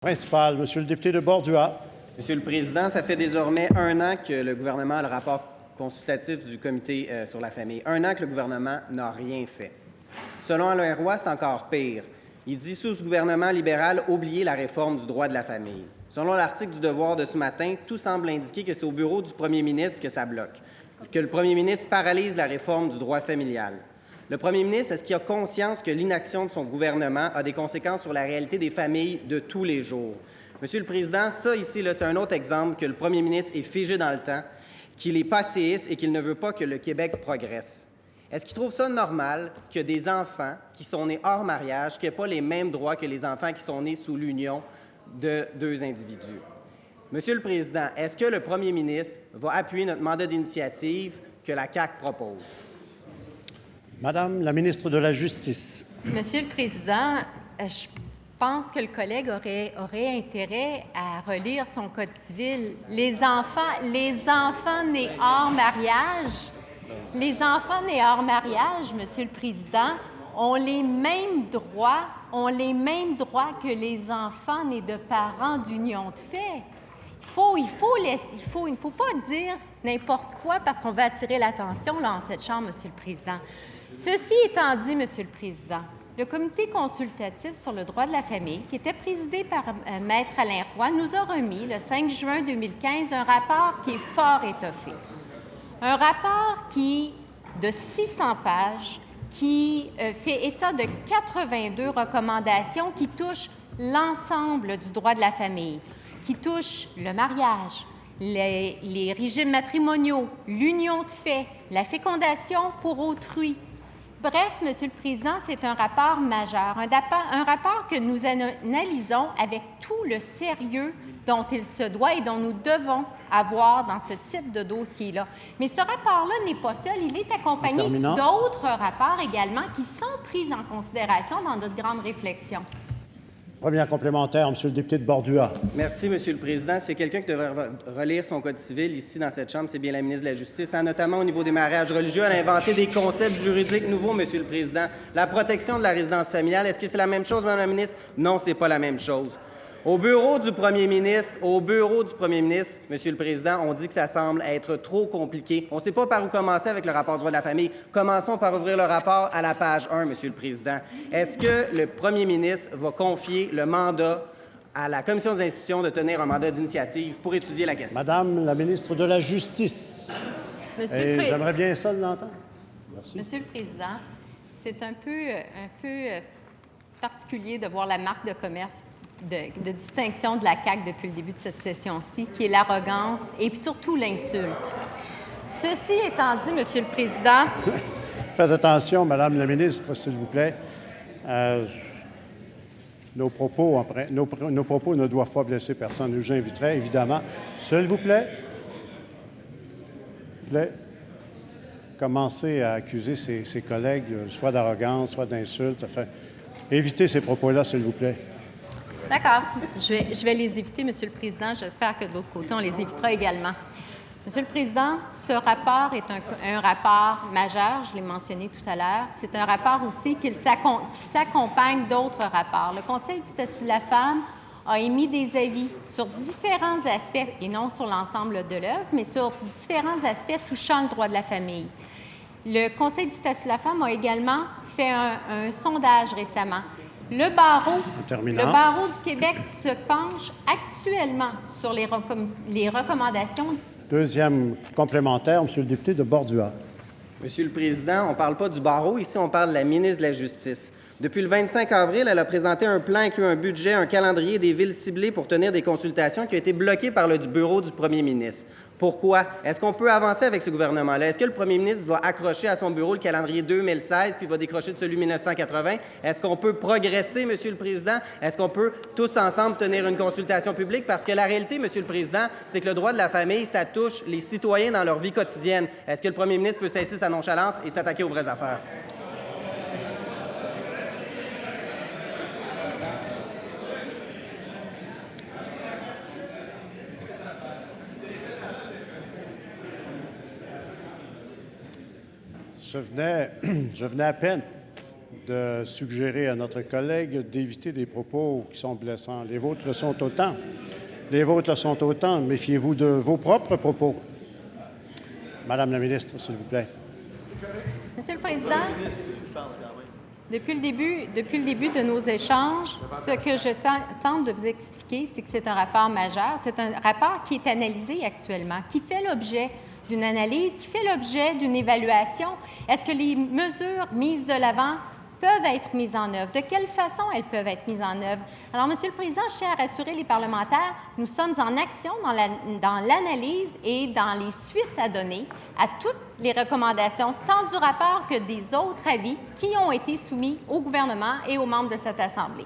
Principal, Monsieur le député de Bordua. Monsieur le Président, ça fait désormais 1 an que le gouvernement a le rapport consultatif du Comité sur la famille. 1 an que le gouvernement n'a rien fait. Selon Alain Roy, c'est encore pire. Il dit sous ce gouvernement libéral, oublier la réforme du droit de la famille. Selon l'article du Devoir de ce matin, tout semble indiquer que c'est au bureau du premier ministre que ça bloque, que le premier ministre paralyse la réforme du droit familial. Le premier ministre, est-ce qu'il a conscience que l'inaction de son gouvernement a des conséquences sur la réalité des familles de tous les jours? Monsieur le Président, ça ici, c'est un autre exemple que le premier ministre est figé dans le temps, qu'il est passéiste et qu'il ne veut pas que le Québec progresse. Est-ce qu'il trouve ça normal que des enfants qui sont nés hors mariage n'aient pas les mêmes droits que les enfants qui sont nés sous l'union de deux individus? Monsieur le Président, est-ce que le premier ministre va appuyer notre mandat d'initiative que la CAQ propose? Madame la ministre de la Justice. Monsieur le Président, je pense que le collègue aurait intérêt à relire son Code civil. Les enfants nés hors mariage, Monsieur le Président, ont les mêmes droits que les enfants nés de parents d'union de fait. Il faut pas dire n'importe quoi parce qu'on veut attirer l'attention là en cette Chambre, Monsieur le Président. Ceci étant dit, Monsieur le Président, le Comité consultatif sur le droit de la famille, qui était présidé par Maître Alain Roy, nous a remis le 5 juin 2015 un rapport qui est fort étoffé. Un rapport de 600 pages qui fait état de 82 recommandations qui touchent l'ensemble du droit de la famille, qui touchent le mariage, les régimes matrimoniaux, l'union de fait, la fécondation pour autrui. Bref, Monsieur le Président, c'est un rapport majeur, un rapport que nous analysons avec tout le sérieux dont il se doit et dont nous devons avoir dans ce type de dossier-là. Mais ce rapport-là n'est pas seul, il est accompagné d'autres rapports également qui sont pris en considération dans notre grande réflexion. Première complémentaire, Monsieur le député de Bordua. Merci, Monsieur le Président. C'est quelqu'un qui devrait relire son Code civil ici dans cette Chambre, c'est bien la ministre de la Justice, notamment au niveau des mariages religieux. Elle a inventé des concepts juridiques nouveaux, Monsieur le Président. La protection de la résidence familiale, est-ce que c'est la même chose, Madame la ministre? Non, c'est pas la même chose. Au bureau du premier ministre, Monsieur le Président, on dit que ça semble être trop compliqué. On ne sait pas par où commencer avec le rapport du droit de la famille. Commençons par ouvrir le rapport à la page 1, Monsieur le Président. Est-ce que le premier ministre va confier le mandat à la Commission des institutions de tenir un mandat d'initiative pour étudier la question? Madame la ministre de la Justice. J'aimerais bien ça l'entendre. Merci. Monsieur le Président, c'est un peu particulier de voir la marque de commerce de distinction de la CAQ depuis le début de cette session-ci, qui est l'arrogance et surtout l'insulte. Ceci étant dit, Monsieur le Président... Faites attention, Madame la ministre, s'il vous plaît. Nos propos ne doivent pas blesser personne. Je vous inviterai, évidemment, s'il vous plaît, commencez à accuser ses collègues soit d'arrogance, soit d'insulte. Enfin, évitez ces propos-là, s'il vous plaît. D'accord. Je vais les éviter, Monsieur le Président. J'espère que de l'autre côté, on les évitera également. Monsieur le Président, ce rapport est un rapport majeur, je l'ai mentionné tout à l'heure. C'est un rapport aussi qui s'accompagne d'autres rapports. Le Conseil du statut de la femme a émis des avis sur différents aspects, et non sur l'ensemble de l'œuvre, mais sur différents aspects touchant le droit de la famille. Le Conseil du statut de la femme a également fait un sondage récemment. Le barreau du Québec se penche actuellement sur les recommandations. Deuxième complémentaire, Monsieur le député de Bordua. Monsieur le Président, on ne parle pas du barreau. Ici, on parle de la ministre de la Justice. Depuis le 25 avril, elle a présenté un plan incluant un budget, un calendrier des villes ciblées pour tenir des consultations qui a été bloqué par le bureau du premier ministre. Pourquoi? Est-ce qu'on peut avancer avec ce gouvernement-là? Est-ce que le premier ministre va accrocher à son bureau le calendrier 2016 puis va décrocher de celui 1980? Est-ce qu'on peut progresser, Monsieur le Président? Est-ce qu'on peut tous ensemble tenir une consultation publique? Parce que la réalité, Monsieur le Président, c'est que le droit de la famille, ça touche les citoyens dans leur vie quotidienne. Est-ce que le premier ministre peut cesser sa nonchalance et s'attaquer aux vraies affaires? Je venais à peine de suggérer à notre collègue d'éviter des propos qui sont blessants. Les vôtres le sont autant. Les vôtres le sont autant. Méfiez-vous de vos propres propos. Madame la ministre, s'il vous plaît. Monsieur le Président, depuis le début de nos échanges, ce que je tente de vous expliquer, c'est que c'est un rapport majeur. C'est un rapport qui est analysé actuellement, qui fait l'objet d'une analyse, qui fait l'objet d'une évaluation. Est-ce que les mesures mises de l'avant peuvent être mises en œuvre? De quelle façon elles peuvent être mises en œuvre? Alors, Monsieur le Président, je tiens à rassurer les parlementaires, nous sommes en action dans l'analyse et dans les suites à donner à toutes les recommandations, tant du rapport que des autres avis qui ont été soumis au gouvernement et aux membres de cette Assemblée.